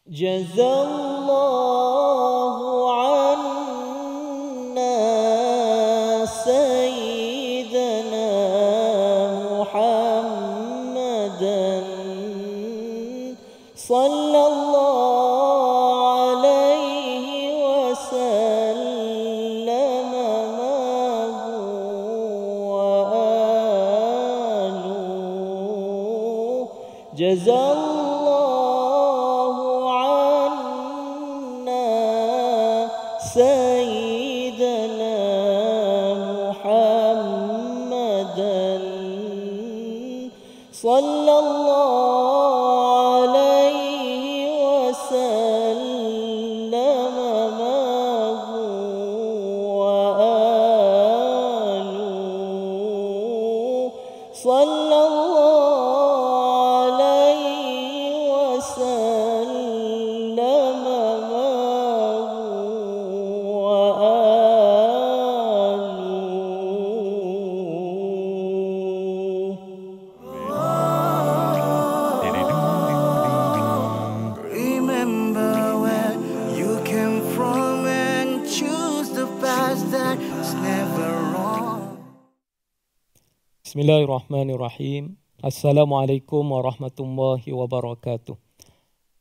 Jazallahu anna sayyidana Muhammadan sallallahu alaihi wasallam wa aluhu. Jazallahu anna sayyidana Muhammadan sallallahu alaihi wasallam wa aluhu. Sallallahu alaihi wasallam wa aluhu. Remember where you came from and choose the path that's never wrong. Bismillahirrahmanirrahim. Assalamualaikum warahmatullahi wabarakatuh.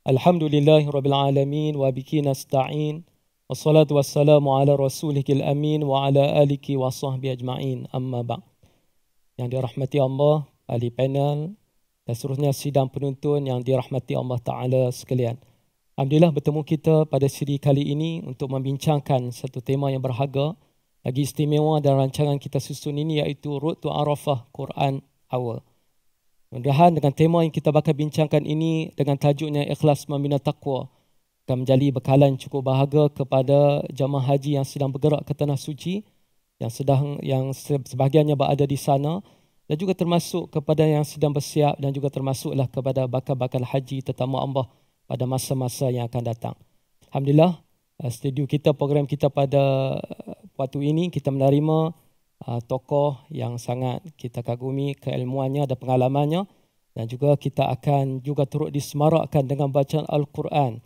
Alhamdulillahirabbil alamin wa biki nasta'in. Wassalatu wassalamu ala rasulihil amin wa ala alihi wa sahbihi ajma'in. Amma ba'd. Yang dirahmati Allah, ahli panel dan seterusnya sidang penuntun yang dirahmati Allah Ta'ala sekalian. Alhamdulillah bertemu kita pada siri kali ini untuk membincangkan satu tema yang berharga lagi istimewa dalam rancangan kita susun ini, iaitu Road to Arafah Quran Hour. Mudah-mudahan dengan tema yang kita bakal bincangkan ini dengan tajuknya Ikhlas Membina Taqwa akan menjadi bekalan cukup berharga kepada jamaah haji yang sedang bergerak ke Tanah Suci, yang sebahagiannya berada di sana, dan juga termasuk kepada yang sedang bersiap, dan juga termasuklah kepada bakal-bakal haji tetamu Allah pada masa-masa yang akan datang. Alhamdulillah, studio kita, program kita pada waktu ini kita menerima tokoh yang sangat kita kagumi keilmuannya dan pengalamannya, dan juga kita akan juga turut disemarakkan dengan bacaan Al-Quran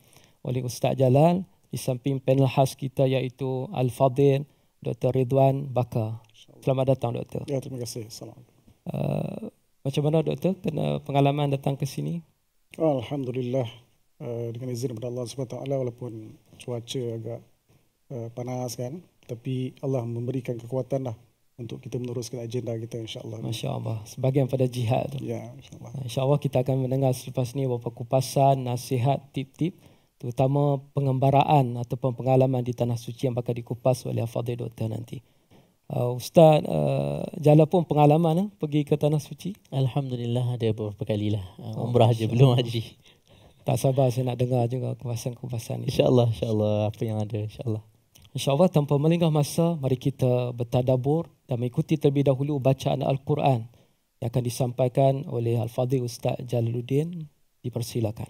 oleh Ustaz Jalal di samping panel khas kita iaitu Al-Fadhil Dr. Ridwan Bakar. Selamat datang Doktor. Ya, terima kasih. Assalamualaikum. Macam mana Doktor kena pengalaman datang ke sini? Alhamdulillah, dengan izin daripada Allah SWT, walaupun cuaca agak panas kan, tapi Allah memberikan kekuatan lah untuk kita meneruskan agenda kita, insyaAllah. Masya Allah, sebagian pada jihad tu. Ya, insyaAllah. InsyaAllah kita akan mendengar selepas ni beberapa kupasan, nasihat, tip-tip, terutama pengembaraan ataupun pengalaman di Tanah Suci yang bakal dikupas oleh Al-Fadhil Doktor nanti. Ustaz Jala pun pengalaman pergi ke Tanah Suci? Alhamdulillah ada beberapa kali lah. Umrah je, belum haji. Tak sabar saya nak dengar juga kupasan-kupasan ni. InsyaAllah apa yang ada, insyaAllah. InsyaAllah tanpa melengah masa, mari kita bertadabbur dan mengikuti terlebih dahulu bacaan Al-Quran yang akan disampaikan oleh Al-Fadhil Ustaz Jalaluddin. Dipersilakan.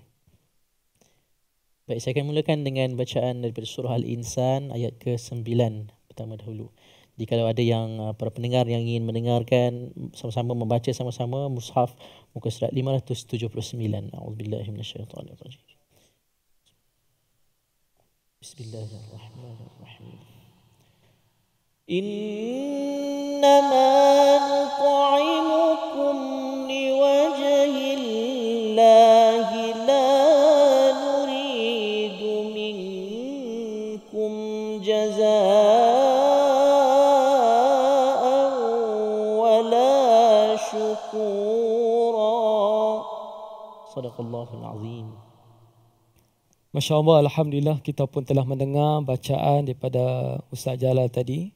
Baik, saya akan mulakan dengan bacaan daripada surah Al-Insan ayat ke-9 pertama dahulu. Jadi kalau ada yang para pendengar yang ingin mendengarkan sama-sama, membaca sama-sama mushaf muka surat 579. A'udzubillahi minasyaitonirrajim. Bismillahirrahmanirrahim. Innama nut'imukum liwajhillahi la nuridu minkum jazaa'an wala syukura. Sadaqallahul azim. Masya Allah, Alhamdulillah kita pun telah mendengar bacaan daripada Ustaz Jalal tadi.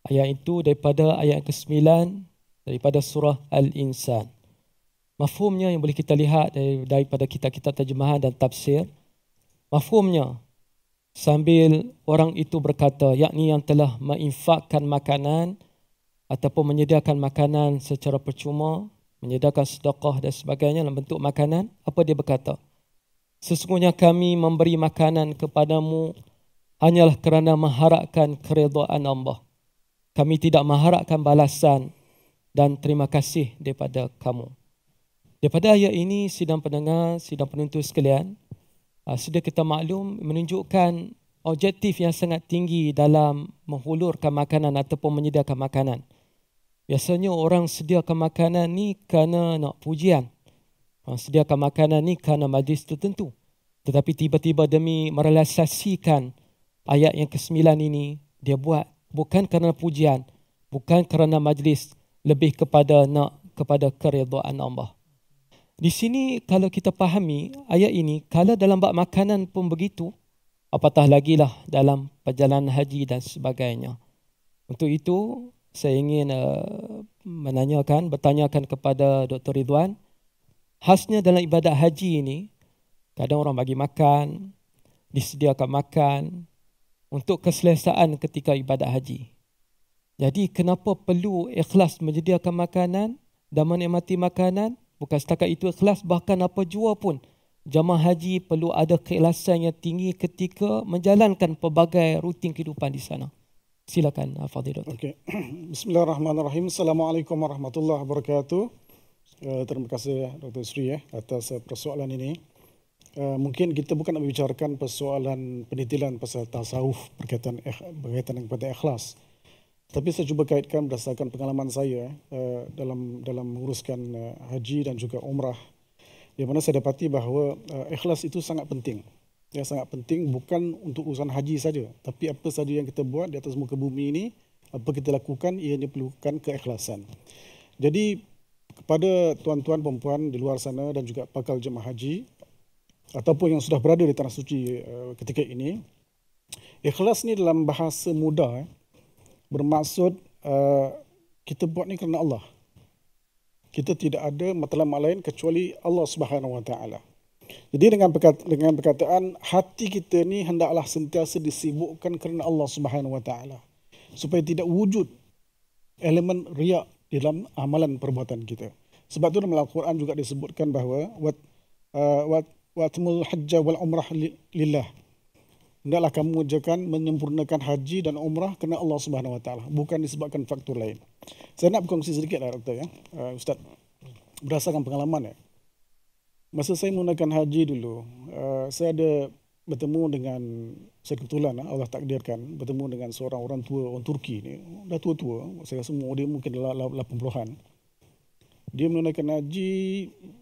Ayat itu daripada ayat ke-9 daripada surah Al-Insan. Mafhumnya yang boleh kita lihat daripada kitab-kitab terjemahan dan tafsir. Mafhumnya sambil orang itu berkata, yakni yang telah menginfakkan makanan ataupun menyediakan makanan secara percuma, menyediakan sedekah dan sebagainya dalam bentuk makanan, apa dia berkata? Sesungguhnya kami memberi makanan kepadamu hanyalah kerana mengharapkan keredaan Allah. Kami tidak mengharapkan balasan dan terima kasih daripada kamu. Daripada ayat ini, sidang pendengar, sidang penuntut sekalian, sedia kita maklum menunjukkan objektif yang sangat tinggi dalam menghulurkan makanan ataupun menyediakan makanan. Biasanya orang sediakan makanan ni kerana nak pujian. Sediakan makanan ni kerana majlis tertentu. Tetapi tiba-tiba demi merealisasikan ayat yang ke-9 ini, dia buat bukan kerana pujian, bukan kerana majlis, lebih kepada keridhaan Allah. Di sini kalau kita fahami ayat ini, kalau dalam bab makanan pun begitu, apatah lagi lah dalam perjalanan haji dan sebagainya. Untuk itu, saya ingin bertanyakan kepada Dr. Ridwan, khasnya dalam ibadat haji ini, kadang orang bagi makan, disediakan makan untuk keselesaan ketika ibadat haji. Jadi kenapa perlu ikhlas menyediakan makanan dan menikmati makanan? Bukan setakat itu ikhlas, bahkan apa jua pun jamaah haji perlu ada keikhlasan yang tinggi ketika menjalankan pelbagai rutin kehidupan di sana. Silakan Fadil Doktor. Okey. Bismillahirrahmanirrahim. Assalamualaikum warahmatullahi wabarakatuh. Terima kasih Dr. Sri atas persoalan ini. Mungkin kita bukan nak membicarakan persoalan penitilan pasal tasawuf berkaitan kepada ikhlas. Tapi saya cuba kaitkan berdasarkan pengalaman saya dalam menguruskan haji dan juga umrah, di mana saya dapati bahawa ikhlas itu sangat penting. Ya, sangat penting bukan untuk urusan haji saja, tapi apa saja yang kita buat di atas muka bumi ini, apa kita lakukan, ia diperlukan keikhlasan. Jadi kepada tuan-tuan perempuan di luar sana dan juga bakal jemaah haji ataupun yang sudah berada di tanah suci ketika ini, ikhlas ni dalam bahasa mudah bermaksud kita buat ni kerana Allah. Kita tidak ada matlamat lain kecuali Allah Subhanahu Wa Taala. Jadi dengan perkataan hati kita ni hendaklah sentiasa disibukkan kerana Allah Subhanahu Wa Taala, supaya tidak wujud elemen riak di dalam amalan perbuatan kita. Sebab tu dalam Al-Quran juga disebutkan bahawa watimul hajja wal umrah lillah. Hendaklah kamu menyempurnakan haji dan umrah kerana Allah Subhanahu Wa Taala, bukan disebabkan faktor lain. Saya nak berkongsi sedikitlah Doktor Ustaz, berdasarkan pengalaman masa saya menggunakan haji dulu, saya ada bertemu dengan, saya kebetulan Allah takdirkan bertemu dengan seorang orang tua orang Turki ni, dah tua-tua, saya rasa umur dia mungkin dalam 80-an. Dia menunaikan haji,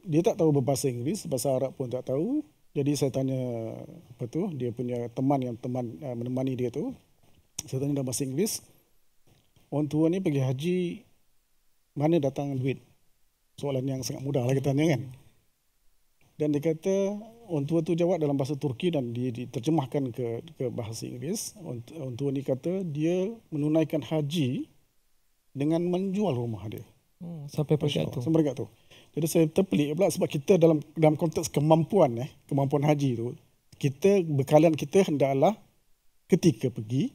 dia tak tahu berbahasa Inggeris, bahasa Arab pun tak tahu. Jadi saya tanya dia punya teman yang menemani dia tu. Saya tanya dalam bahasa Inggeris, orang tua ni pergi haji, mana datang duit? Soalan yang sangat mudah lah kita tanya kan. Dan dia kata, orang tua tu jawab dalam bahasa Turki dan diterjemahkan ke bahasa Inggeris. Orang tua ni kata dia menunaikan haji dengan menjual rumah dia. Sampai peringkat tu. Sampai peringkat tu. Jadi saya terpelik pula sebab kita dalam konteks kemampuan haji tu, bekalan kita hendaklah ketika pergi,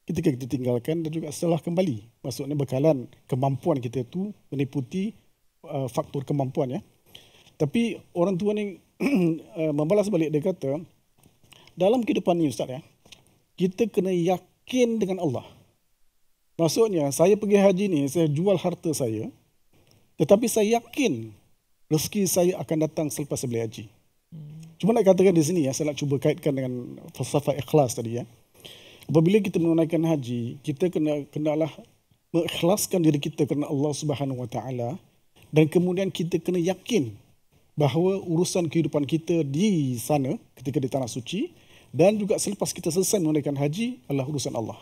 ketika kita tinggalkan dan juga setelah kembali. Maksudnya bekalan kemampuan kita tu meliputi faktor kemampuan Tapi orang tua ni membalas balik, dia kata dalam kehidupan ni Ustaz kita kena yakin dengan Allah. Maksudnya saya pergi haji ni, saya jual harta saya, tetapi saya yakin rezeki saya akan datang selepas saya beli haji. Cuma nak katakan di sini saya nak cuba kaitkan dengan falsafah ikhlas tadi Apabila kita menunaikan haji, kita kenalah mengikhlaskan diri kita kerana Allah Subhanahu Wa Taala, dan kemudian kita kena yakin bahawa urusan kehidupan kita di sana ketika di tanah suci dan juga selepas kita selesai menunaikan haji adalah urusan Allah.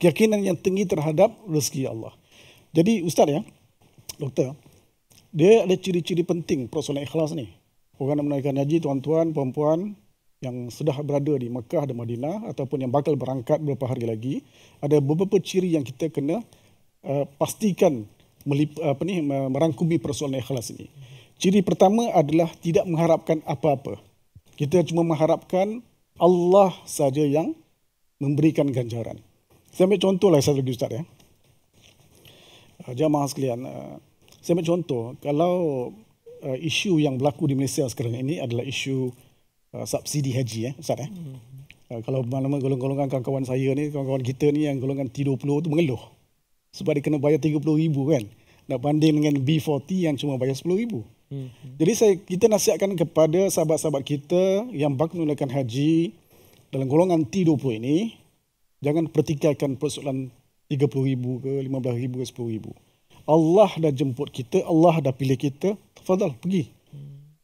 Keyakinan yang tinggi terhadap rezeki Allah. Jadi Ustaz Doktor, dia ada ciri-ciri penting persoalan ikhlas ni. Orang yang menunaikan haji, tuan-tuan, perempuan yang sudah berada di Mekah dan Madinah ataupun yang bakal berangkat beberapa hari lagi, ada beberapa ciri yang kita kena pastikan merangkumi persoalan ikhlas ini. Ciri pertama adalah tidak mengharapkan apa-apa. Kita cuma mengharapkan Allah saja yang memberikan ganjaran. Saya ambil contoh lah satu lagi Ustaz jamaah sekalian, saya ambil contoh, kalau isu yang berlaku di Malaysia sekarang ini adalah isu subsidi haji Ustaz kalau mana-mana golongan-golongan kawan-kawan saya ni, kawan-kawan kita ni yang golongan T20 tu mengeluh sebab dia kena bayar 30,000 kan, nak banding dengan B40 yang cuma bayar 10,000. Jadi kita nasihatkan kepada sahabat-sahabat kita yang bakal menunaikan haji dalam golongan T20 ini, jangan pertikaikan persoalan 30,000 ke 15,000 ke 10,000. Allah dah jemput kita, Allah dah pilih kita, tafadhal pergi.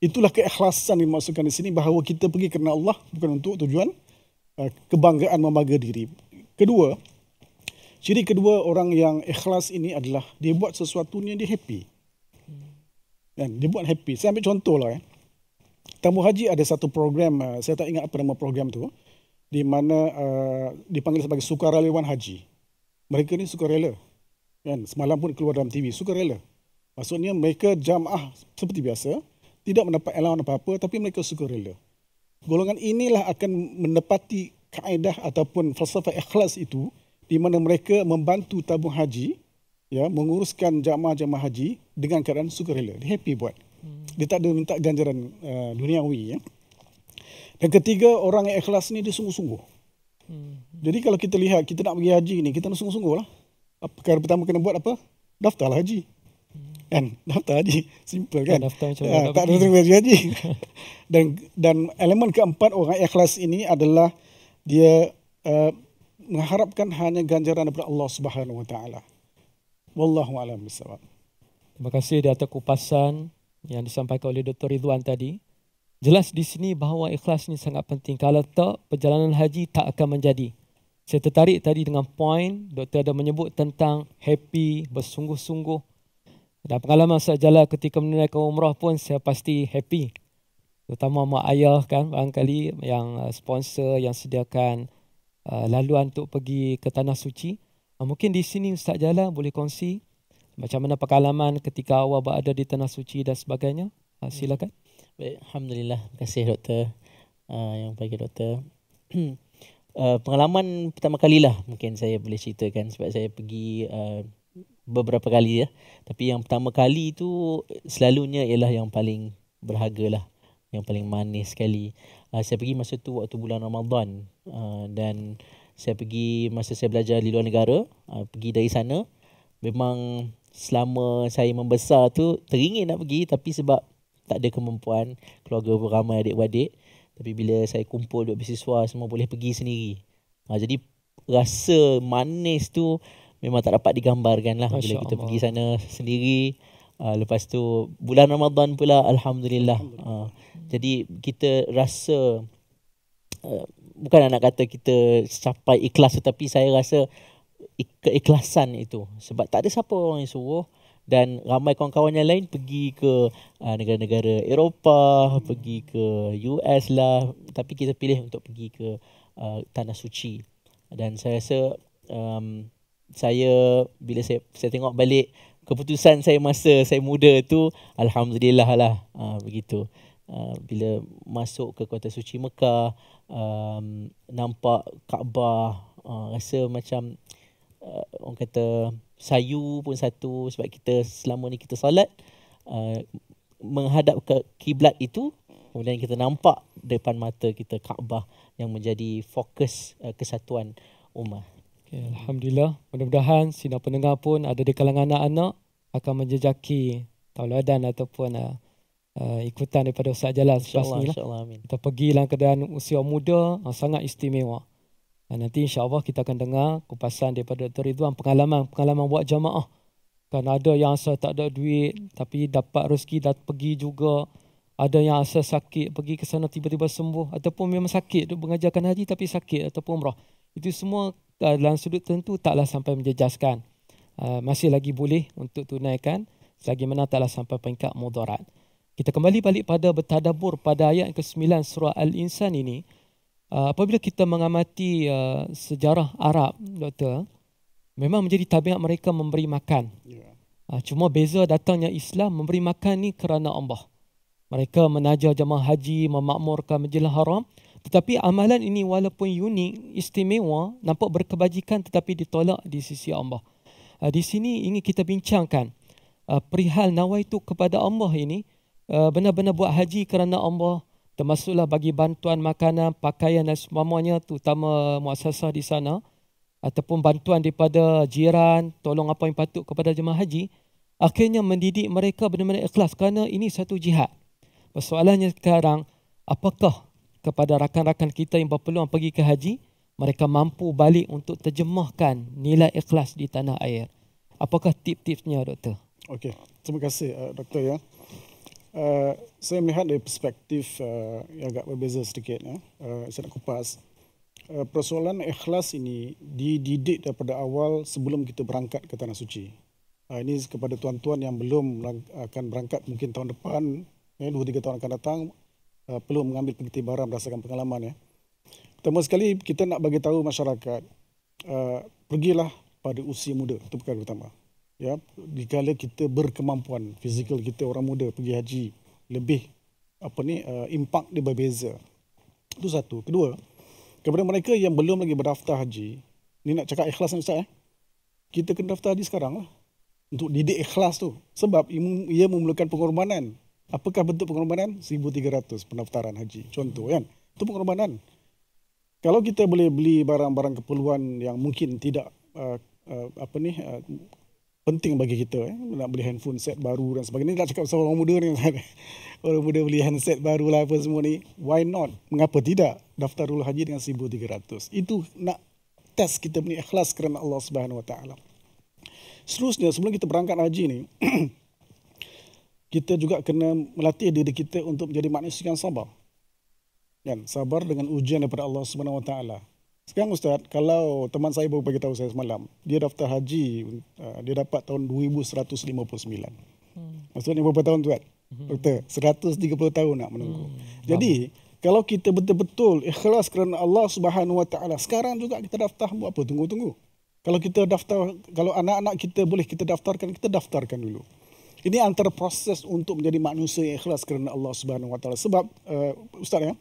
Itulah keikhlasan yang dimaksudkan di sini, bahawa kita pergi kerana Allah, bukan untuk tujuan kebanggaan membangga diri. Kedua, ciri kedua orang yang ikhlas ini adalah dia buat sesuatu yang dia happy. Kan? Dia buat happy. Saya ambil contoh lah. Tamu haji ada satu program, saya tak ingat apa nama program tu, di mana dipanggil sebagai sukarelawan haji. Mereka ni sukarela. Kan? Semalam pun keluar dalam TV, sukarela. Maksudnya mereka jamaah seperti biasa, tidak mendapat allowance apa-apa, tapi mereka sukarela. Golongan inilah akan menepati kaedah ataupun falsafah ikhlas itu, di mana mereka membantu tabung haji, ya, menguruskan jamaah-jamaah haji dengan keadaan sukarela. Dia happy buat. Dia tak ada minta ganjaran duniawi. Ya. Dan ketiga, orang yang ikhlas ni dia sungguh-sungguh. Jadi kalau kita lihat, kita nak pergi haji ni, kita nak sungguh-sungguh lah. Perkara pertama kena buat apa? Daftarlah haji. Kan? Daftar haji. Simple kan? Daftar macam tak ada terima haji. dan elemen keempat orang ikhlas ini adalah dia mengharapkan hanya ganjaran daripada Allah Subhanahu Wa Taala. Wallahu a'lam bishawab. Terima kasih di atas kupasan yang disampaikan oleh Dr. Ridwan tadi. Jelas di sini bahawa ikhlas ni sangat penting. Kalau tak, perjalanan haji tak akan menjadi. Saya tertarik tadi dengan poin doktor ada menyebut tentang happy, bersungguh-sungguh. Dan pengalaman saya jalan ketika menunaikan umrah pun saya pasti happy. Terutama mak ayah kan, barangkali yang sponsor, yang sediakan laluan untuk pergi ke Tanah Suci. Mungkin di sini Ustaz Jalal boleh kongsi macam mana pengalaman ketika awal berada di Tanah Suci dan sebagainya. Silakan. Baik, Alhamdulillah. Terima kasih doktor yang bagi doktor. Pengalaman pertama kalilah mungkin saya boleh ceritakan, sebab saya pergi beberapa kali ya. Tapi yang pertama kali tu selalunya ialah yang paling berharga lah, yang paling manis sekali. Saya pergi masa tu waktu bulan Ramadan, dan saya pergi masa saya belajar di luar negara. Pergi dari sana, memang selama saya membesar tu teringin nak pergi, tapi sebab tak ada kemampuan, keluarga pun ramai adik-beradik. Tapi bila saya kumpul duit beasiswa, semua boleh pergi sendiri. Jadi rasa manis tu memang tak dapat digambarkan lah bila kita pergi sana sendiri. Lepas tu bulan Ramadan pula, Alhamdulillah. Jadi kita rasa, bukan nak kata kita capai ikhlas, tetapi saya rasa keikhlasan itu. Sebab tak ada siapa orang yang suruh, dan ramai kawan-kawan yang lain pergi ke negara-negara Eropah, pergi ke US lah. Tapi kita pilih untuk pergi ke Tanah Suci. Dan saya rasa bila saya tengok balik keputusan saya masa saya muda tu, Alhamdulillah lah, begitu. Bila masuk ke Kota Suci Mekah, nampak Kaabah, rasa macam orang kata sayu pun satu, sebab kita selama ni kita solat menghadap ke kiblat itu, kemudian kita nampak depan mata kita Kaabah yang menjadi fokus kesatuan ummah. Okay, Alhamdulillah. Mudah-mudahan sinar pendengar pun ada di kalangan anak-anak akan menjejaki tauladan ataupun ikutan daripada Ustaz Jalal selepas ni lah. Kita pergi dalam keadaan usia muda sangat istimewa. Nanti insya-Allah kita akan dengar kupasan daripada Dr. Ridwan pengalaman buat jamaah. Kan ada yang asal tak ada duit tapi dapat rezeki dah pergi juga. Ada yang asal sakit pergi ke sana tiba-tiba sembuh, ataupun memang sakit duk mengajarkan haji tapi sakit ataupun umrah. Itu semua dalam sudut tertentu taklah sampai menjejaskan. Masih lagi boleh untuk tunaikan selagi mana taklah sampai peringkat mudarat. Kita kembali balik pada bertadabbur pada ayat ke-9 surah Al-Insan ini. Apabila kita mengamati sejarah Arab, doktor, memang menjadi tabiat mereka memberi makan. Cuma beza datangnya Islam, memberi makan ni kerana Allah. Mereka menajar jemaah haji, memakmurkan Masjidil Haram. Tetapi amalan ini walaupun unik, istimewa, nampak berkebajikan tetapi ditolak di sisi Allah. Di sini ingin kita bincangkan perihal nawaitu kepada Allah ini, benar-benar buat haji kerana Allah, termasuklah bagi bantuan makanan, pakaian dan semuanya, terutama muasasah di sana, ataupun bantuan daripada jiran, tolong apa yang patut kepada jemaah haji. akhirnya mendidik mereka benar-benar ikhlas kerana ini satu jihad. Persoalannya sekarang, apakah kepada rakan-rakan kita yang berpeluang pergi ke haji, mereka mampu balik untuk terjemahkan nilai ikhlas di tanah air? Apakah tip-tipsnya, Doktor? Okey, terima kasih Doktor ya. Saya melihat dari perspektif yang agak berbeza sedikit. Saya nak kupas. Persoalan ikhlas ini dididik daripada awal sebelum kita berangkat ke Tanah Suci. Ini kepada tuan-tuan yang belum akan berangkat mungkin tahun depan, 2-3 tahun akan datang, perlu mengambil pengiktibaran berdasarkan pengalaman ya. Pertama sekali kita nak bagi tahu masyarakat, pergilah pada usia muda, itu perkara pertama. Ya, dikala kita berkemampuan, fizikal kita orang muda pergi haji lebih impak dia berbeza. Itu satu. Kedua, kepada mereka yang belum lagi berdaftar haji, ni nak cakap ikhlas Ustaz kita kena daftar haji sekarang lah. Untuk didik ikhlas tu. Sebab ia memerlukan pengorbanan. Apakah bentuk pengorbanan? 1,300 pendaftaran haji. Contoh kan. Itu pengorbanan. Kalau kita boleh beli barang-barang keperluan yang mungkin tidak penting bagi kita, nak beli handphone set baru dan sebagainya. Ini nak cakap pasal orang muda ni. Orang muda beli handset baru lah apa semua ni. Why not? Mengapa tidak? Daftar dulu haji dengan 1,300. Itu nak test kita punya ikhlas kerana Allah Subhanahu Wa Taala. Seterusnya, sebelum kita berangkat haji ni, kita juga kena melatih diri kita untuk menjadi manusia yang sabar. Kan? Sabar dengan ujian daripada Allah Subhanahu Wa Taala. Sekarang Ustaz, kalau teman saya baru bagi tahu saya semalam, dia daftar haji, dia dapat tahun 2159. Maksudnya berapa tahun tuan? Doktor, 130 tahun nak menunggu. Jadi, kalau kita betul-betul ikhlas kerana Allah Subhanahu Wa Taala, sekarang juga kita daftar buat apa? Tunggu-tunggu. Kalau kita daftar, kalau anak-anak kita boleh kita daftarkan dulu. Ini antara proses untuk menjadi manusia yang ikhlas kerana Allah Subhanahu Wa Taala. Sebab Ustaz ya,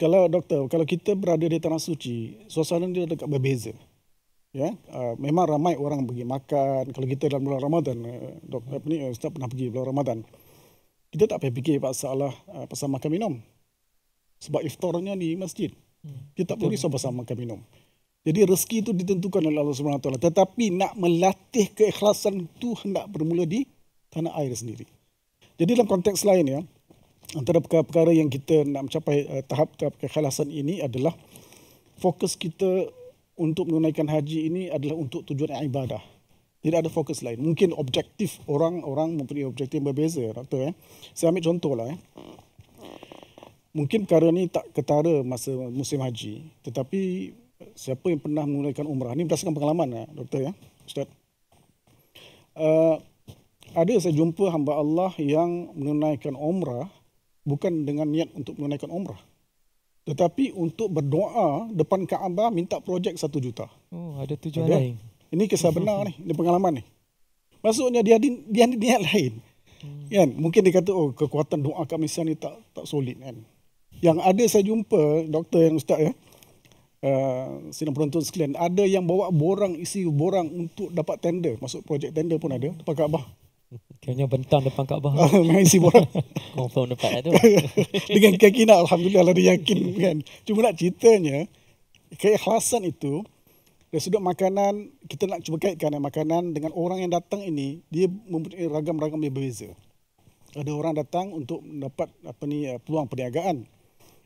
kalau kita berada di Tanah Suci, suasana dia agak berbeza. Ya, memang ramai orang pergi makan. Kalau kita dalam bulan Ramadan, Ustaz pernah pergi bulan Ramadan. Kita tak payah fikir pasal makan minum. Sebab iftarnya di masjid. Kita tak perlu risau pasal makan minum. Jadi rezeki itu ditentukan oleh Allah Subhanahu Wa Taala. Tetapi nak melatih keikhlasan itu hendak bermula di tanah air sendiri. Jadi dalam konteks lain ya, antara perkara-perkara yang kita nak mencapai tahap-tahap keikhlasan ini adalah fokus kita untuk menunaikan haji ini adalah untuk tujuan ibadah. Tidak ada fokus lain. Mungkin objektif orang mempunyai objektif yang berbeza, Doktor ya. Saya ambil contoh lah ya. Mungkin perkara ni tak ketara masa musim haji, tetapi siapa yang pernah menunaikan umrah, ni berdasarkan pengalaman Doktor ya, Ustaz. Ada saya jumpa hamba Allah yang menunaikan umrah bukan dengan niat untuk menunaikan umrah, tetapi untuk berdoa depan Kaabah minta projek 1 juta. Oh, ada tujuan lain. Ini kisah benar ni, ini pengalaman ni. Maksudnya dia ada niat lain. Kan? Mungkin dia kata, kekuatan doa kami ni tak solid kan. Yang ada saya jumpa, Doktor yang Ustaz ya, sidang penonton sekalian, ada yang bawa isi borang untuk dapat tender, masuk projek tender pun ada depan Kaabah. Kayaknya bentang depan Kaabah. Memang isi borang. Confirm dapat tu. Dengan keyakinan, alhamdulillah lah dia yakin kan. Cuma nak ceritanya, keikhlasan itu dari sudut makanan, kita nak cuba kaitkan makanan dengan orang yang datang ini, dia mempunyai ragam-ragam yang berbeza. Ada orang datang untuk mendapat peluang perniagaan.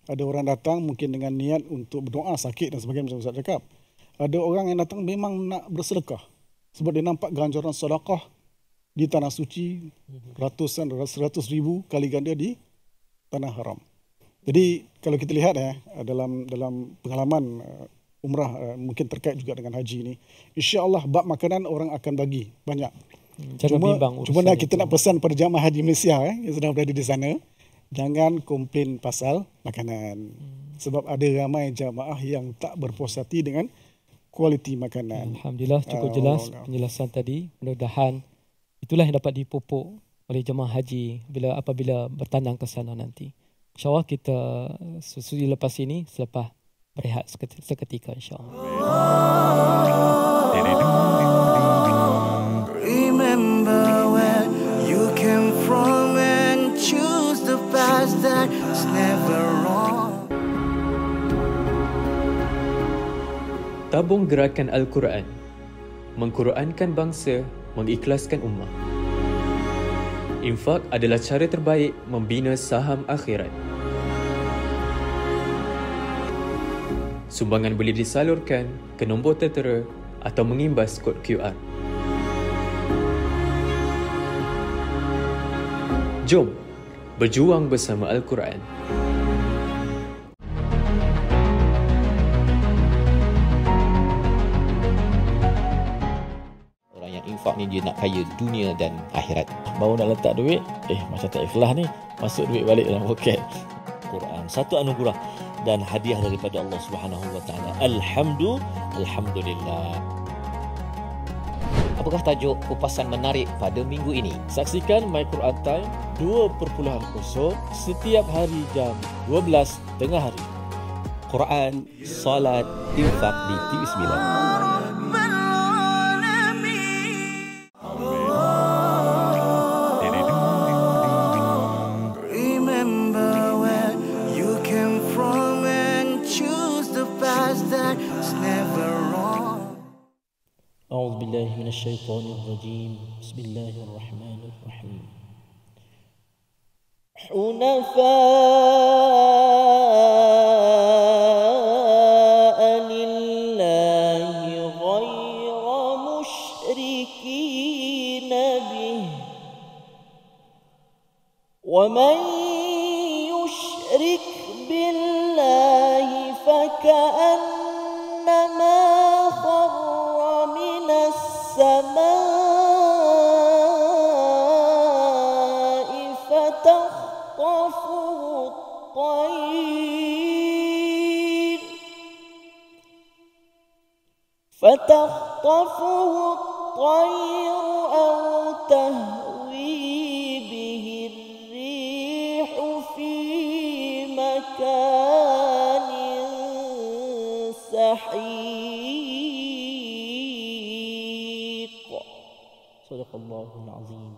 Ada orang datang mungkin dengan niat untuk berdoa sakit dan sebagainya macam Ustaz cakap. Ada orang yang datang memang nak bersedekah. Sebab dia nampak ganjaran sedekah di Tanah Suci, ratusan, 100,000 kali ganda di Tanah Haram. Jadi kalau kita lihat dalam pengalaman umrah mungkin terkait juga dengan haji ini, insya-Allah bab makanan orang akan bagi banyak. Cuma kita nak pesan pada jamaah haji Malaysia yang sedang berada di sana, jangan komplain pasal makanan. Sebab ada ramai jamaah yang tak berpuas hati dengan kualiti makanan. Alhamdulillah cukup jelas penjelasan tadi. Mudah-mudahan itulah yang dapat dipupuk oleh jemaah haji apabila bertandang ke sana nanti. InsyaAllah kita sudi lepas ini, selepas berehat seketika insyaAllah. Remember where you came from and choose the path that's never wrong. Tabung Gerakan Al-Quran mengqurankan bangsa, mengikhlaskan ummah. Infak adalah cara terbaik membina saham akhirat. Sumbangan boleh disalurkan ke nombor tertera atau mengimbas kod QR. Jom berjuang bersama Al-Quran. Orang yang infak ni dia nak kaya dunia dan akhirat. Baru nak letak duit, macam tak ikhlas ni, masuk duit balik dalam poket. Quran satu anugerah dan hadiah daripada Allah Subhanahu Wa Taala. Alhamdulillah. Apakah tajuk kupasan menarik pada minggu ini? Saksikan My Quran Time 2.0 setiap hari jam 12 tengah hari. Quran, salat, infak di TV9. Remember where you came from and choose the path that's never wrong. أعوذ بالله من الشيطان الرجيم بسم الله الرحمن الرحيم حنفاء لله غير مشركين به ومن يشرك بالله فكأنما خر من السماء فتخطفه الطير أو تهوي به الريح في مكان سحيق صدق الله العظيم.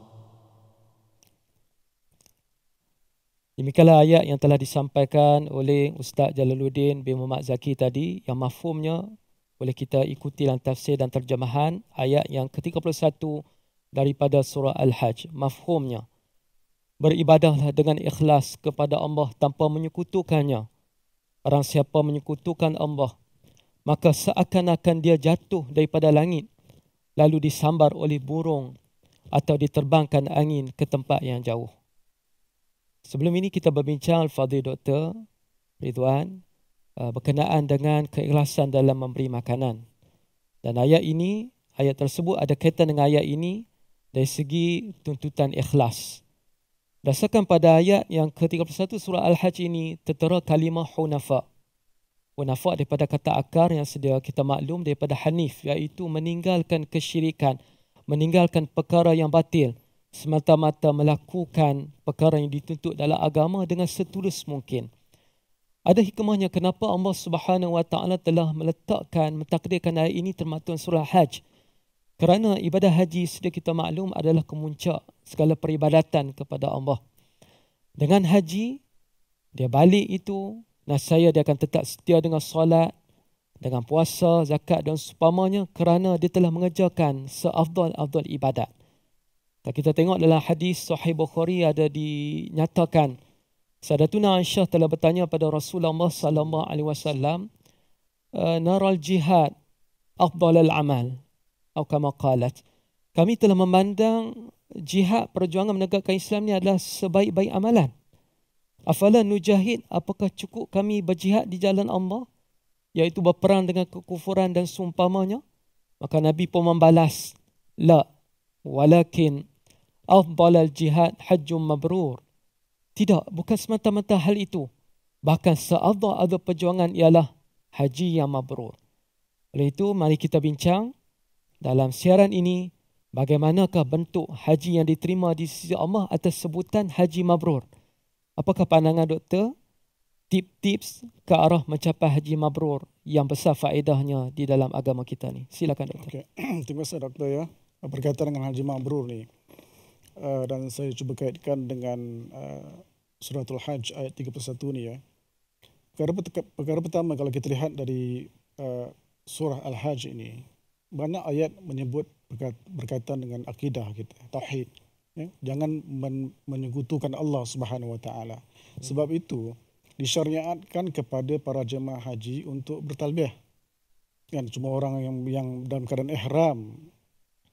Demikianlah ayat yang telah disampaikan oleh Ustaz Jalaluddin bin Muhammad Zaki tadi, yang mafhumnya boleh kita ikuti dalam tafsir dan terjemahan ayat yang ke-31 daripada surah Al-Hajj. Mafhumnya, beribadahlah dengan ikhlas kepada Allah tanpa menyekutukannya. Barang siapa menyekutukan Allah, maka seakan-akan dia jatuh daripada langit, lalu disambar oleh burung atau diterbangkan angin ke tempat yang jauh. Sebelum ini kita berbincang Al-Fadhil Dr. Ridwan berkenaan dengan keikhlasan dalam memberi makanan. Dan ayat tersebut ada kaitan dengan ayat ini dari segi tuntutan ikhlas. Berdasarkan pada ayat yang ke-31 surah Al-Hajj ini tertera kalimah hunafa. Hunafa daripada kata akar yang sedia kita maklum daripada hanif, iaitu meninggalkan kesyirikan, meninggalkan perkara yang batil, semata-mata melakukan perkara yang dituntut dalam agama dengan setulus mungkin. Ada hikmahnya kenapa Allah Subhanahu Wa Taala telah mentakdirkan ayat ini termaktub surah Hajj. Kerana ibadah haji sedia kita maklum adalah kemuncak segala peribadatan kepada Allah. Dengan haji, dia balik itu, nascaya dia akan tetap setia dengan solat, dengan puasa, zakat dan seumpamanya, kerana dia telah mengerjakan seafdal-afdal ibadat. Kita tengok dalam hadis Sahih Bukhari ada dinyatakan Sayyidatuna Aisyah telah bertanya pada Rasulullah sallallahu alaihi wasallam, naral jihad afdalul amal atau kama qalat. Kami telah memandang jihad, perjuangan menegakkan Islam ni adalah sebaik-baik amalan. Afala nujahid, apakah cukup kami berjihad di jalan Allah, iaitu berperang dengan kekufuran dan seumpamanya? Maka Nabi pun membalas, la, walakin afdalul jihad hajjum mabrur. Tidak, bukan semata-mata hal itu. Bahkan seafdal perjuangan ialah haji yang mabrur. Oleh itu, mari kita bincang dalam siaran ini bagaimanakah bentuk haji yang diterima di sisi Allah atas sebutan haji mabrur. Apakah pandangan doktor? Tips-tips ke arah mencapai haji mabrur yang besar faedahnya di dalam agama kita ni. Silakan doktor. Okay. Terima kasih doktor ya. Berkaitan dengan haji mabrur ni. Dan saya cuba kaitkan dengan suratul Hajj ayat 31 ni ya. Perkara pertama kalau kita lihat dari surah Al-Hajj ini, banyak ayat menyebut berkaitan dengan akidah kita, tauhid. Ya, jangan menyekutukan Allah Subhanahu Wa Taala. Sebab itu disyariatkan kepada para jemaah haji untuk bertalbiyah. Kan cuma orang yang dalam keadaan ihram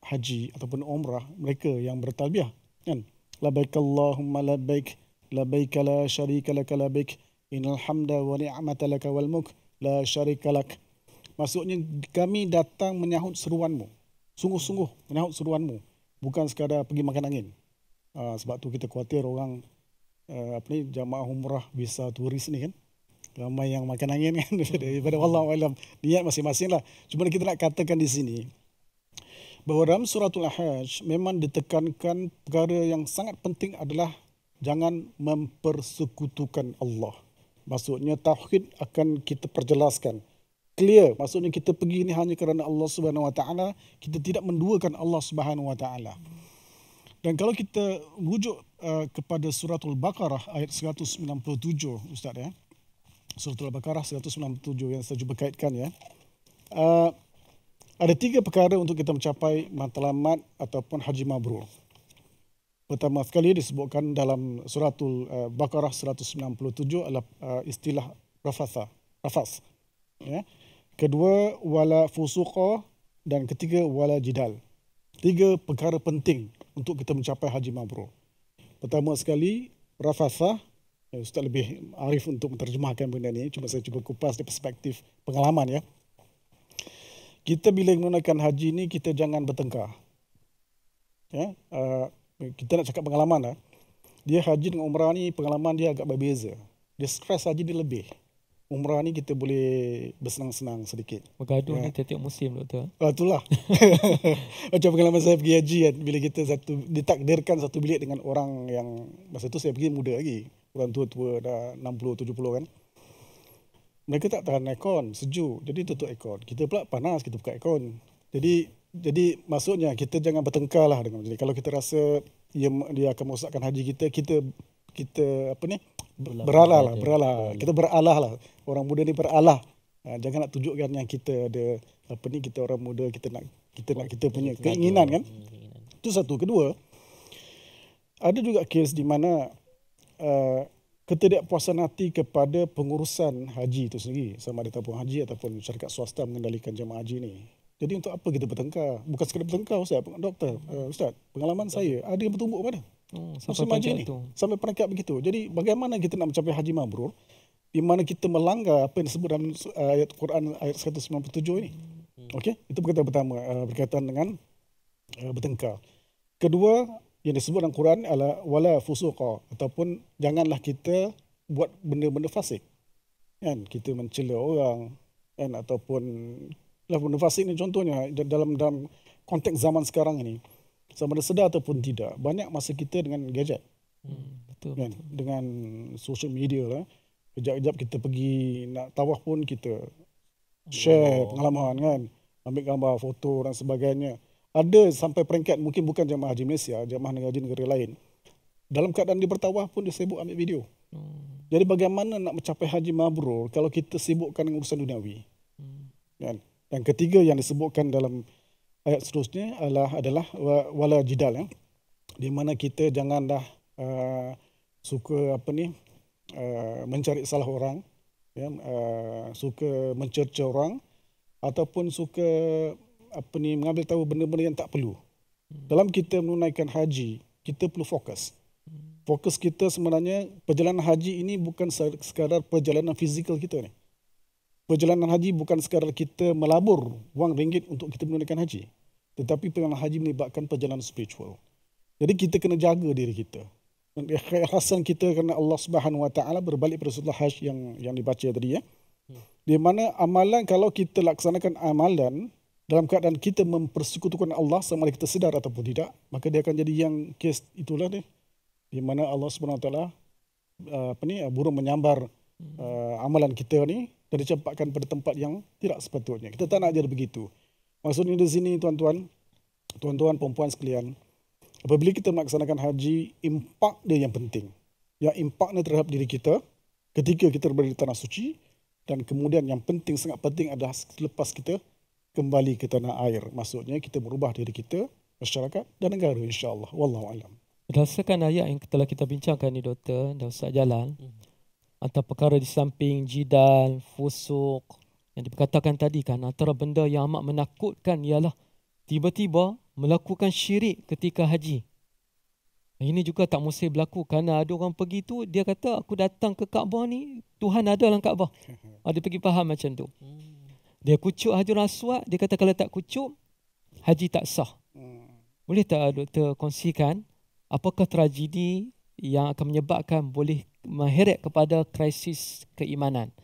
haji ataupun umrah, mereka yang bertalbiyah. Kan labbaik Allahumma labbaik labbaik la syarika lak labbaik innal hamda wa ni'mata lak wal mulk la syarika lak. Maksudnya kami datang menyahut seruanmu. Sungguh-sungguh menyahut seruanmu. Bukan sekadar pergi makan angin. Sebab tu kita khawatir orang jamaah umrah visa turis ni kan. Ramai yang makan angin kan. Daripada wallahualam niat masing-masing lah. Cuma kita nak katakan di sini bahawa dalam suratul Hajj memang ditekankan perkara yang sangat penting adalah jangan mempersekutukan Allah. Maksudnya tauhid akan kita perjelaskan. Clear, maksudnya kita pergi ni hanya kerana Allah Subhanahu Wa Taala, kita tidak menduakan Allah Subhanahu Wa Taala. Dan kalau kita merujuk kepada suratul Baqarah ayat 197 Ustaz ya. Suratul Baqarah 197 yang saya cuba kaitkan ya. Ada 3 perkara untuk kita mencapai matlamat ataupun haji mabrur. Pertama sekali disebutkan dalam suratul Baqarah 197 adalah istilah rafas. Ya. Kedua wala fusuqa dan ketiga wala jidal. 3 perkara penting untuk kita mencapai haji mabrur. Pertama sekali rafasah. Ustaz lebih arif untuk menterjemahkan benda ni, cuma saya cuba kupas dari perspektif pengalaman ya. Kita bila menggunakan haji ni kita jangan bertengkar. Ya, kita nak cakap pengalaman lah. Dia haji dengan umrah ni pengalaman dia agak berbeza. Dia stres haji dia lebih. Umrah ni kita boleh bersenang-senang sedikit. Bergaduh ni tiap-tiap musim doktor. Itulah. Macam pengalaman saya pergi haji kan. Bila kita ditakdirkan satu bilik dengan orang yang masa tu saya pergi muda lagi. Orang tua-tua dah 60-70 kan. Mereka tak tahan aircon, sejuk. Jadi tutup aircon. Kita pula panas, kita buka aircon. Jadi maksudnya kita jangan bertengkar lah dengan jadi kalau kita rasa dia akan merosakkan haji kita beralah. Kita beralah lah. Orang muda ni beralah. Jangan nak tunjukkan yang kita ada kita orang muda kita nak kita punya keinginan kan. Itu satu. Kedua, ada juga kes di mana ketidakpuasan hati kepada pengurusan haji itu sendiri, sama ada tabung haji ataupun syarikat swasta mengendalikan jemaah haji ni. Jadi untuk apa kita bertengkar? Bukan sekadar bertengkar Ustaz. Pengalaman saya ada yang bertumbuk pada musim haji ni sampai peringkat begitu. Jadi bagaimana kita nak mencapai haji mabrur di mana kita melanggar apa yang disebut dalam ayat Quran ayat 197 ini. Okey, itu perkataan pertama berkaitan dengan bertengkar. Kedua yang disebut dalam Quran adalah wala fusuqa ataupun janganlah kita buat benda-benda fasik. Kan kita mencela orang kan ataupun benda fasik ni contohnya dalam konteks zaman sekarang ini sama ada sedar ataupun tidak banyak masa kita dengan gadget. Betul. Kan dengan social media lah. Kejap-kejap kita pergi nak tawaf pun kita share pengalaman kan, ambil gambar, foto dan sebagainya. Ada sampai peringkat mungkin bukan jemaah haji Malaysia, jemaah negara lain. Dalam keadaan dia bertawaf pun dia sibuk ambil video. Jadi bagaimana nak mencapai haji mabrur kalau kita sibukkan dengan urusan duniawi? Kan? Dan ketiga yang disebutkan dalam ayat seterusnya adalah wala jidal ya. Di mana kita janganlah suka mencari salah orang ya, suka mencerca orang ataupun suka mengambil tahu benda-benda yang tak perlu. Dalam kita menunaikan haji, kita perlu fokus. Fokus kita sebenarnya perjalanan haji ini bukan sekadar perjalanan fizikal kita ni. Perjalanan haji bukan sekadar kita melabur wang ringgit untuk kita menunaikan haji. Tetapi perjalanan haji melibatkan perjalanan spiritual. Jadi kita kena jaga diri kita. Dan ikhlasan kita kerana Allah Subhanahu Wa Taala berbalik pada surah Hajj yang dibaca tadi ya. Di mana amalan kalau kita laksanakan amalan dalam keadaan kita mempersekutukan Allah sama ada kita sedar ataupun tidak, maka dia akan jadi yang kes itulah dia. Di mana Allah Subhanahu Wa Taala burung menyambar amalan kita ni dan dicampakkan pada tempat yang tidak sepatutnya. Kita tak nak jadi begitu. Maksudnya di sini tuan-tuan, perempuan sekalian, apabila kita melaksanakan haji, impak dia yang penting. Yang impaknya terhadap diri kita ketika kita berada di tanah suci dan kemudian yang penting, sangat penting adalah selepas kita kembali ke tanah air. Maksudnya kita merubah diri kita, masyarakat dan negara, insya-Allah. Wallahu alam. Berdasarkan ayat yang telah kita bincangkan ni Doktor dan Ustaz Jalal, antara perkara di samping jidal, fusuk yang diperkatakan tadi kan, antara benda yang amat menakutkan ialah tiba-tiba melakukan syirik ketika haji. Ini juga tak mesti berlaku kerana ada orang pergi tu, dia kata aku datang ke Kaabah ni, Tuhan ada dalam Kaabah. Dia pergi faham macam tu. Dia kucuk Hajarul Aswad, dia kata kalau tak kucuk, haji tak sah. Boleh tak Doktor kongsikan apakah tragedi yang akan menyebabkan boleh mengheret kepada krisis keimanan?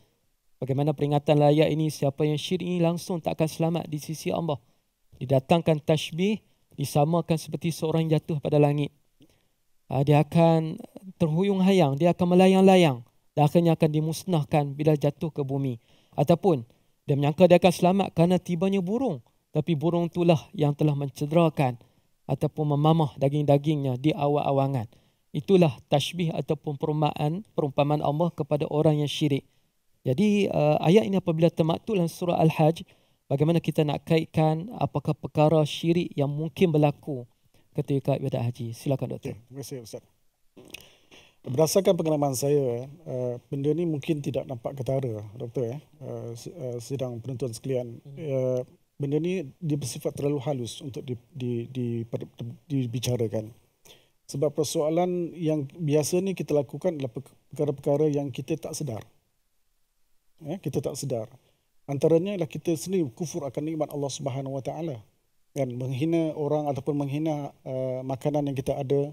Bagaimana peringatan layak ini, siapa yang syirik ini langsung tak akan selamat di sisi Allah. Didatangkan tashbih, disamakan seperti seorang yang jatuh pada langit. Dia akan terhuyung-hayang, dia akan melayang-layang dan akhirnya akan dimusnahkan bila jatuh ke bumi. Ataupun dia menyangka dia akan selamat kerana tibanya burung, tapi burung itulah yang telah mencederakan ataupun memamah daging-dagingnya di awal-awangan. Itulah tashbih ataupun perumpamaan Allah kepada orang yang syirik. Jadi ayat ini apabila termaktub dalam surah Al-Hajj, bagaimana kita nak kaitkan apakah perkara syirik yang mungkin berlaku ketika ibadat haji? Silakan Doktor. Terima kasih Ustaz. Berdasarkan pengalaman saya, benda ni mungkin tidak nampak ketara, Doktor, sidang penonton sekalian. Benda ni dia bersifat terlalu halus untuk dibicarakan. Sebab persoalan yang biasa ni kita lakukan adalah perkara-perkara yang kita tak sedar. Kita tak sedar. Antaranya ialah kita sendiri kufur akan nikmat Allah Subhanahu Wa Taala, dan menghina orang ataupun menghina makanan yang kita ada,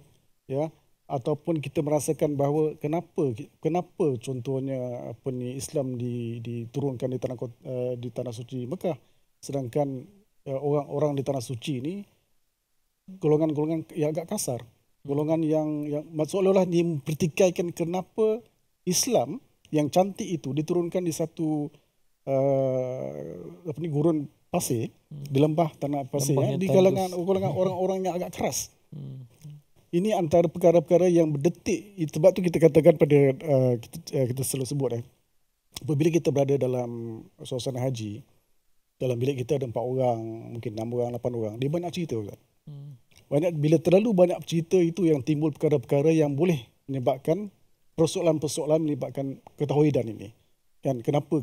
ya, ataupun kita merasakan bahawa kenapa contohnya Islam diturunkan di tanah suci Mekah, sedangkan orang-orang di tanah suci ini golongan-golongan yang agak kasar, golongan yang seolah-olah dipertikaikan. Kenapa Islam yang cantik itu diturunkan di satu gurun pasir, di lembah tanah pasir, di kalangan orang-orang yang agak keras. Ini antara perkara-perkara yang berdetik. Sebab tu kita katakan pada kita selalu sebut, apabila kita berada dalam suasana haji, dalam bilik kita ada 4 orang, mungkin 6 orang, 8 orang, dia banyak cerita, Ustaz. Bila terlalu banyak cerita itu yang timbul perkara-perkara yang boleh menyebabkan persoalan-persoalan, menyebabkan ketauhidan ini. Kan, kenapa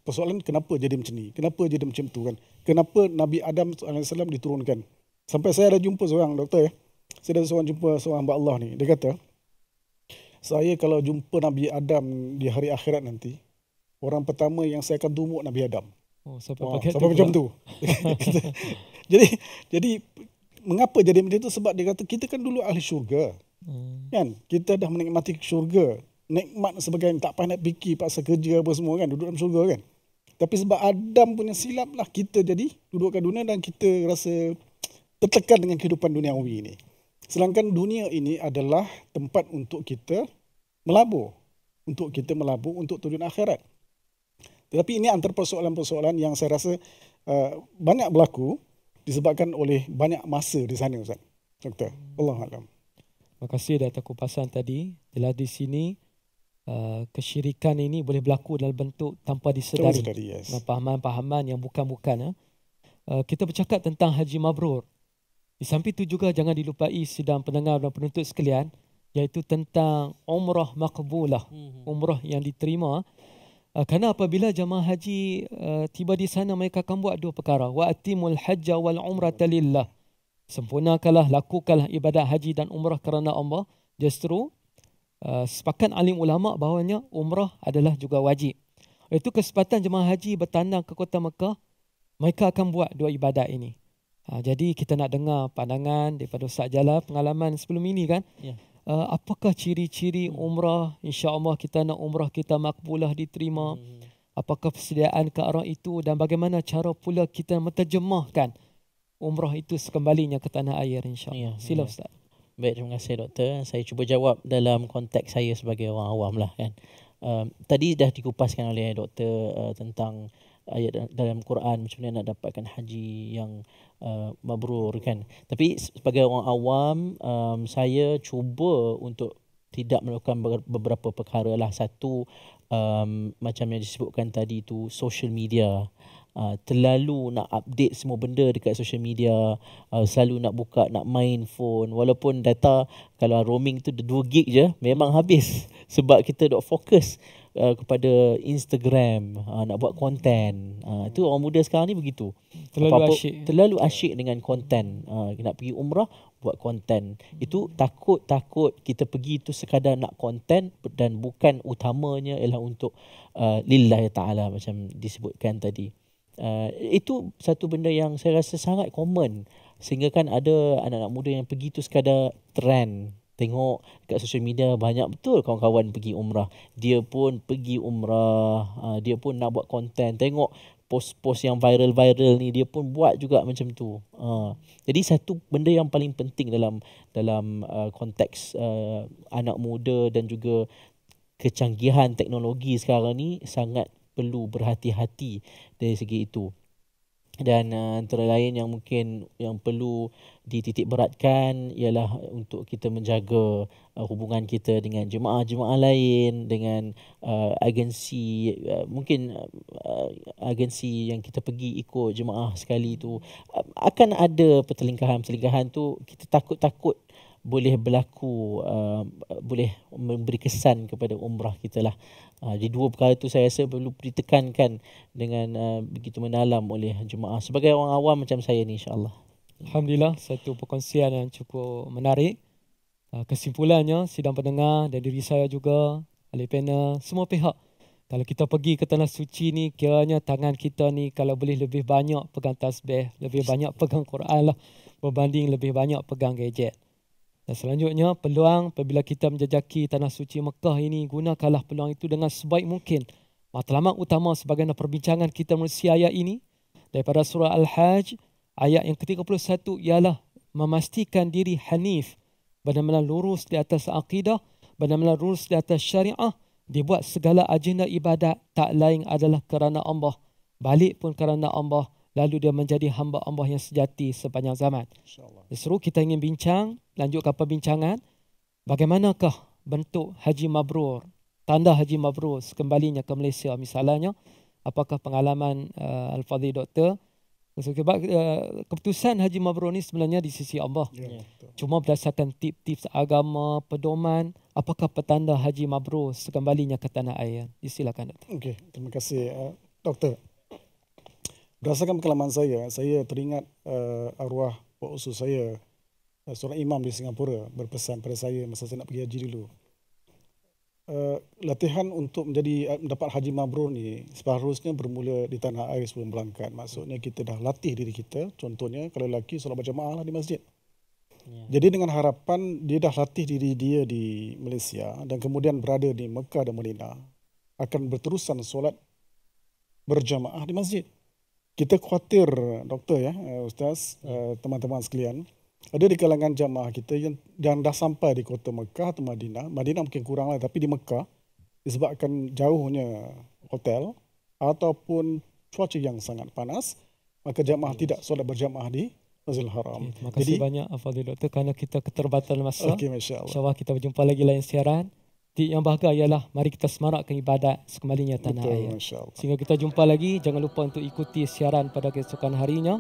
persoalan kenapa jadi macam ni? Kenapa jadi macam tu kan? Kenapa Nabi Adam AS diturunkan? Sampai saya ada jumpa seorang Doktor, saya ada jumpa seorang hamba Allah ni. Dia kata, saya kalau jumpa Nabi Adam di hari akhirat nanti, orang pertama yang saya akan tumbuk Nabi Adam. Sampai macam tu. Jadi mengapa jadi macam itu? Sebab dia kata kita kan dulu ahli syurga. Kan? Kita dah menikmati syurga. Nikmat sebagai tak payah nak fikir pasal kerja apa semua kan, duduk dalam syurga kan. Tapi sebab Adam punya silap lah kita jadi duduk kat dunia dan kita rasa tertekan dengan kehidupan duniawi ini. Sedangkan dunia ini adalah tempat untuk kita melabur. Untuk tujuan akhirat. Tetapi ini antara persoalan-persoalan yang saya rasa banyak berlaku disebabkan oleh banyak masa di sana, Ustaz. Doktor, Allahuakbar. Terima kasih atas kupasan tadi. Jelas di sini kesyirikan ini boleh berlaku dalam bentuk tanpa disedari. Yes. Pahaman-pahaman yang bukan-bukan. Kita bercakap tentang haji mabrur. Di samping itu juga jangan dilupai sidang pendengar dan penuntut sekalian, iaitu tentang umrah maqbulah, umrah yang diterima. Kerana apabila jemaah haji tiba di sana, mereka akan buat 2 perkara. Wa atimul hajja wal umrata lillah. Sempurnakanlah, lakukanlah ibadat haji dan umrah kerana Allah. Justru sepakat alim ulama bahawanya umrah adalah juga wajib. Itu kesempatan jemaah haji bertandang ke kota Mekah, mereka akan buat 2 ibadat ini. Jadi kita nak dengar pandangan daripada Ustaz Jalal, pengalaman sebelum ini kan. Ya. Apakah ciri-ciri umrah? InsyaAllah kita nak umrah kita makbulah diterima. Apakah persediaan ke arah itu dan bagaimana cara pula kita menterjemahkan umrah itu sekembalinya ke tanah air, insyaAllah. Sila Ustaz. Baik, terima kasih Doktor. Saya cuba jawab dalam konteks saya sebagai orang awam lah kan. Tadi dah dikupaskan oleh Doktor tentang ayat dalam Quran macam mana nak dapatkan haji yang mabrur kan. Tapi sebagai orang awam, saya cuba untuk tidak melakukan beberapa perkara lah. Satu, macam yang disebutkan tadi tu, social media. terlalu nak update semua benda dekat social media, selalu nak buka, nak main phone, walaupun data kalau roaming tu 2 gig je memang habis sebab kita dok fokus kepada Instagram, nak buat konten. Itu orang muda sekarang ni begitu. Terlalu asyik dengan konten. Nak pergi umrah, buat konten. Itu takut kita pergi tu sekadar nak konten dan bukan utamanya ialah untuk lillahi ta'ala macam disebutkan tadi. Itu satu benda yang saya rasa sangat common, sehingga kan ada anak-anak muda yang pergi tu sekadar trend. Tengok dekat social media banyak betul kawan-kawan pergi umrah. Dia pun pergi umrah, dia pun nak buat konten. Tengok post-post yang viral-viral ni, dia pun buat juga macam tu. Jadi satu benda yang paling penting dalam konteks anak muda dan juga kecanggihan teknologi sekarang ni, sangat perlu berhati-hati dari segi itu. Dan antara lain yang mungkin yang perlu dititik beratkan ialah untuk kita menjaga hubungan kita dengan jemaah-jemaah lain, dengan agensi, mungkin agensi yang kita pergi ikut jemaah sekali tu, akan ada pertelingkahan-pertelingkahan tu. Kita takut boleh berlaku, boleh memberi kesan kepada umrah kita lah. Jadi dua perkara itu saya rasa perlu ditekankan dengan begitu mendalam oleh jemaah sebagai orang awam macam saya ni, insya-Allah. Alhamdulillah, satu perkongsian yang cukup menarik. Kesimpulannya, sidang pendengar dan diri saya juga, ahli panel, semua pihak, kalau kita pergi ke Tanah Suci ni, kiranya tangan kita ni kalau boleh lebih banyak pegang tasbih, lebih banyak pegang Quran lah, berbanding lebih banyak pegang gadget. Dan selanjutnya, peluang apabila kita menjejaki Tanah Suci Mekah ini, gunakanlah peluang itu dengan sebaik mungkin. Matlamat utama sebagaimana perbincangan kita menerusi ayat ini daripada surah Al-Hajj, ayat yang ke-31 ialah memastikan diri hanif, benar-benar lurus di atas akidah, benar-benar lurus di atas syariah, dibuat segala agenda ibadat tak lain adalah kerana Allah, balik pun kerana Allah, lalu dia menjadi hamba Allah yang sejati sepanjang zaman. Seru kita ingin bincang, lanjutkan perbincangan, bagaimanakah bentuk haji mabrur, tanda haji mabrur sekembalinya ke Malaysia misalnya, apakah pengalaman Al-Fadhil Doktor. Sebab keputusan haji mabrur ni sebenarnya di sisi Allah. Cuma berdasarkan tips-tips agama, pedoman, apakah petanda haji mabrur sekembalinya ke tanah air. Silakan Doktor. Okey, terima kasih Doktor. Berdasarkan pengalaman saya teringat arwah Pak Usus saya, seorang imam di Singapura, berpesan pada saya masa saya nak pergi haji dulu. Latihan untuk mendapat haji mabrur ni seharusnya bermula di tanah air sebelum berangkat. Maksudnya kita dah latih diri kita. Contohnya kalau lelaki solat berjamaah lah di masjid. Jadi dengan harapan dia dah latih diri dia di Malaysia dan kemudian berada di Mekah dan Madinah, akan berterusan solat berjamaah di masjid. Kita khawatir Doktor ya, Ustaz, teman-teman sekalian, ada di kalangan jamaah kita yang dah sampai di kota Mekah atau Madinah. Madinah mungkin kurang lah, tapi di Mekah disebabkan jauhnya hotel ataupun cuaca yang sangat panas, maka jamaah tidak solat berjamaah di Masjidil Haram. Terima kasih banyak Al-Fadhil Doktor, kerana kita keterbatasan masa. Okey, masya-Allah. InsyaAllah kita berjumpa lagi lain siaran. Yang bahagia ialah mari kita semarakkan ibadat sekembalinya tanah air. Sehingga kita jumpa lagi, jangan lupa untuk ikuti siaran pada keesokan harinya.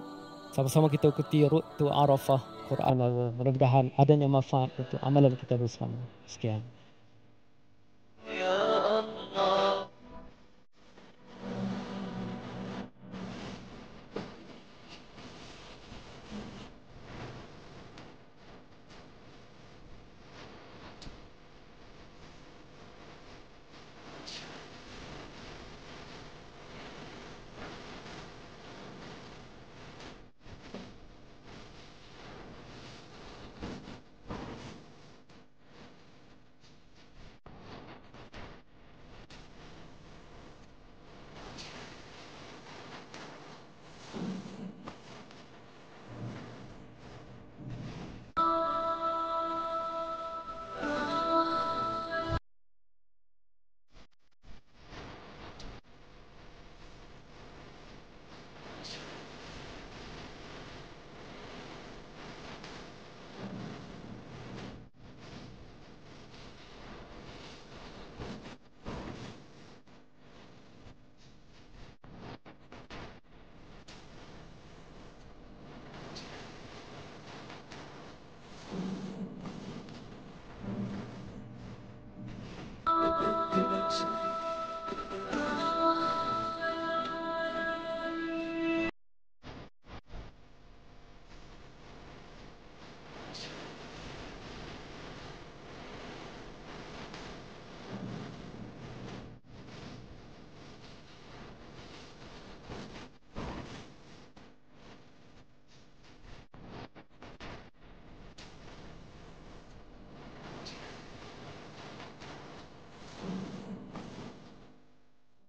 Sama-sama kita ikuti Road to Arafah Quran. Mudah-mudahan adanya manfaat untuk amalan kita bersama. Sekian.